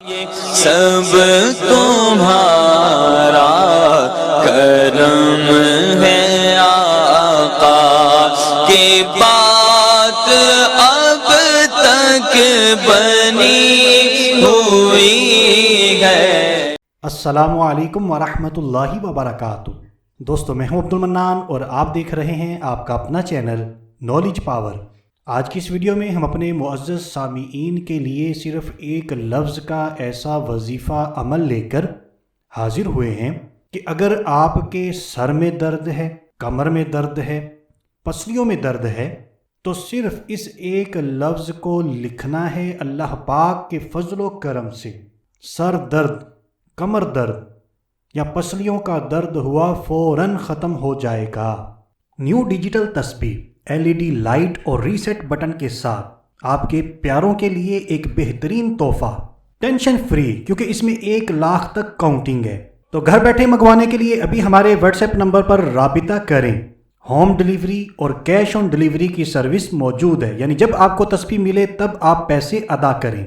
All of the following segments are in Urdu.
سب تمہارا کرم ہے آقا کی بات اب تک بنی ہوئی ہے۔ السلام علیکم ورحمۃ اللہ وبرکاتہ۔ دوستو میں ہوں عبد المنان اور آپ دیکھ رہے ہیں آپ کا اپنا چینل نالج پاور۔ آج کی اس ویڈیو میں ہم اپنے معزز سامعین کے لیے صرف ایک لفظ کا ایسا وظیفہ عمل لے کر حاضر ہوئے ہیں کہ اگر آپ کے سر میں درد ہے، کمر میں درد ہے، پسلیوں میں درد ہے تو صرف اس ایک لفظ کو لکھنا ہے۔ اللہ پاک کے فضل و کرم سے سر درد، کمر درد یا پسلیوں کا درد ہوا فوراً ختم ہو جائے گا۔ نیو ڈیجیٹل تسبیح LED لائٹ اور ریسیٹ بٹن کے ساتھ آپ کے پیاروں کے لیے ایک بہترین تحفہ، ٹینشن فری، کیونکہ اس میں 1 لاکھ تک کاؤنٹنگ ہے۔ تو گھر بیٹھے منگوانے کے لیے ابھی ہمارے واٹس ایپ نمبر پر رابطہ کریں۔ ہوم ڈیلیوری اور کیش آن ڈیلیوری کی سروس موجود ہے، یعنی جب آپ کو تسبیح ملے تب آپ پیسے ادا کریں۔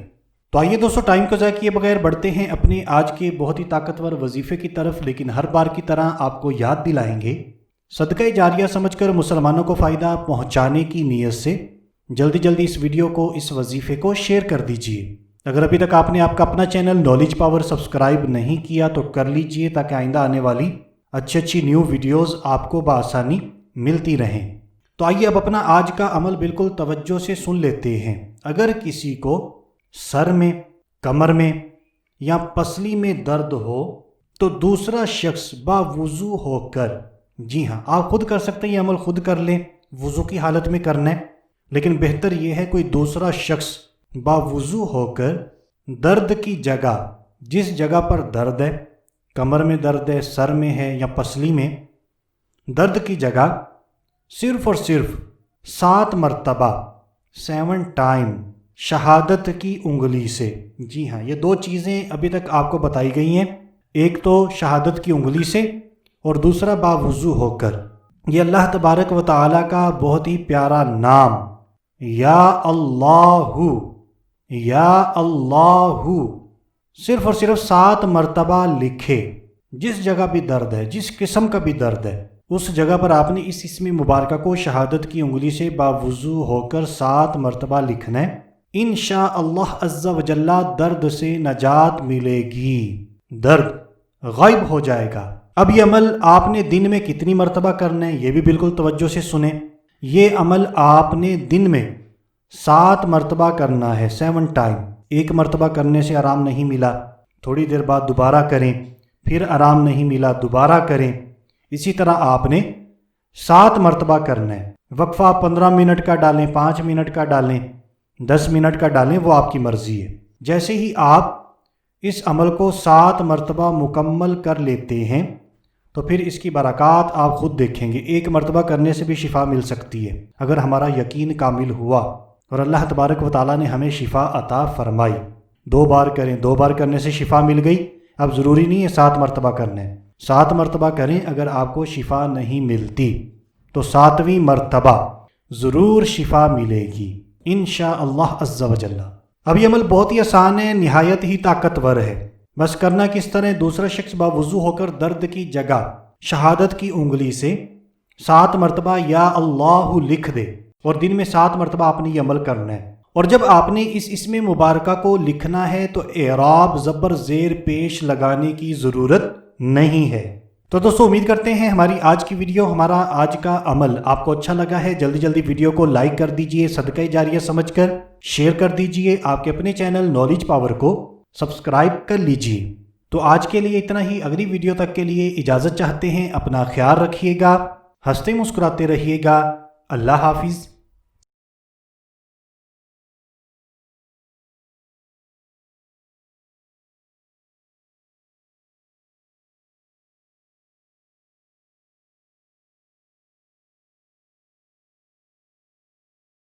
تو آئیے دوستو، ٹائم کو ضائع کیے بغیر بڑھتے ہیں اپنے آج کے بہت ہی طاقتور وظیفے کی طرف، لیکن ہر بار کی طرح آپ کو یاد دلائیں گے صدقہ جاریہ سمجھ کر مسلمانوں کو فائدہ پہنچانے کی نیت سے جلدی اس ویڈیو کو، اس وظیفے کو شیئر کر دیجئے۔ اگر ابھی تک آپ نے آپ کا اپنا چینل نالج پاور سبسکرائب نہیں کیا تو کر لیجئے، تاکہ آئندہ آنے والی اچھی نیو ویڈیوز آپ کو بآسانی ملتی رہیں۔ تو آئیے اب اپنا آج کا عمل بالکل توجہ سے سن لیتے ہیں۔ اگر کسی کو سر میں، کمر میں یا پسلی میں درد ہو تو دوسرا شخص باوضو ہو کر، جی ہاں آپ خود کر سکتے ہیں، یہ عمل خود کر لیں، وضو کی حالت میں کرنا ہے، لیکن بہتر یہ ہے کوئی دوسرا شخص باوضو ہو کر درد کی جگہ، جس جگہ پر درد ہے، کمر میں درد ہے، سر میں ہے یا پسلی میں درد کی جگہ، صرف اور صرف 7 مرتبہ 7 ٹائم شہادت کی انگلی سے، جی ہاں یہ 2 چیزیں ابھی تک آپ کو بتائی گئی ہیں، ایک تو شہادت کی انگلی سے اور دوسرا باوضو ہو کر۔ یہ اللہ تبارک و تعالیٰ کا بہت ہی پیارا نام یا اللہ، یا اللہ صرف اور صرف 7 مرتبہ لکھے۔ جس جگہ بھی درد ہے، جس قسم کا بھی درد ہے، اس جگہ پر آپ نے اس اسم مبارکہ کو شہادت کی انگلی سے باوضو ہو کر 7 مرتبہ لکھنا ہے۔ انشاءاللہ عز و جل درد سے نجات ملے گی، درد غائب ہو جائے گا۔ اب یہ عمل آپ نے دن میں کتنی مرتبہ کرنا ہے، یہ بھی بالکل توجہ سے سنیں۔ یہ عمل آپ نے دن میں 7 مرتبہ کرنا ہے، 7 ٹائم۔ 1 مرتبہ کرنے سے آرام نہیں ملا، تھوڑی دیر بعد دوبارہ کریں، پھر آرام نہیں ملا دوبارہ کریں، اسی طرح آپ نے 7 مرتبہ کرنا ہے۔ وقفہ 15 منٹ کا ڈالیں، 5 منٹ کا ڈالیں، 10 منٹ کا ڈالیں، وہ آپ کی مرضی ہے۔ جیسے ہی آپ اس عمل کو 7 مرتبہ مکمل کر لیتے ہیں تو پھر اس کی برکات آپ خود دیکھیں گے۔ 1 مرتبہ کرنے سے بھی شفا مل سکتی ہے اگر ہمارا یقین کامل ہوا اور اللہ تبارک و تعالیٰ نے ہمیں شفا عطا فرمائی۔ 2 بار کریں، 2 بار کرنے سے شفا مل گئی، اب ضروری نہیں ہے 7 مرتبہ کرنے، 7 مرتبہ کریں۔ اگر آپ کو شفا نہیں ملتی تو 7ویں مرتبہ ضرور شفا ملے گی انشاءاللہ عز و جل۔ اب یہ عمل بہت ہی آسان ہے، نہایت ہی طاقتور ہے۔ بس کرنا کس طرح، دوسرا شخص باوضو ہو کر درد کی جگہ شہادت کی انگلی سے 7 مرتبہ یا اللہ لکھ دے، اور دن میں 7 مرتبہ آپ نے یہ عمل کرنا ہے۔ اور جب آپ نے اس اسم مبارکہ کو لکھنا ہے تو اعراب زبر زیر پیش لگانے کی ضرورت نہیں ہے۔ تو دوستو امید کرتے ہیں ہماری آج کی ویڈیو، ہمارا آج کا عمل آپ کو اچھا لگا ہے۔ جلدی ویڈیو کو لائک کر دیجئے، صدقہ جاریہ سمجھ کر شیئر کر دیجئے، آپ کے اپنے چینل نالج پاور کو سبسکرائب کر لیجئے۔ تو آج کے لیے اتنا ہی، اگلی ویڈیو تک کے لیے اجازت چاہتے ہیں۔ اپنا خیال رکھیے گا، ہنستے مسکراتے رہیے گا۔ اللہ حافظ۔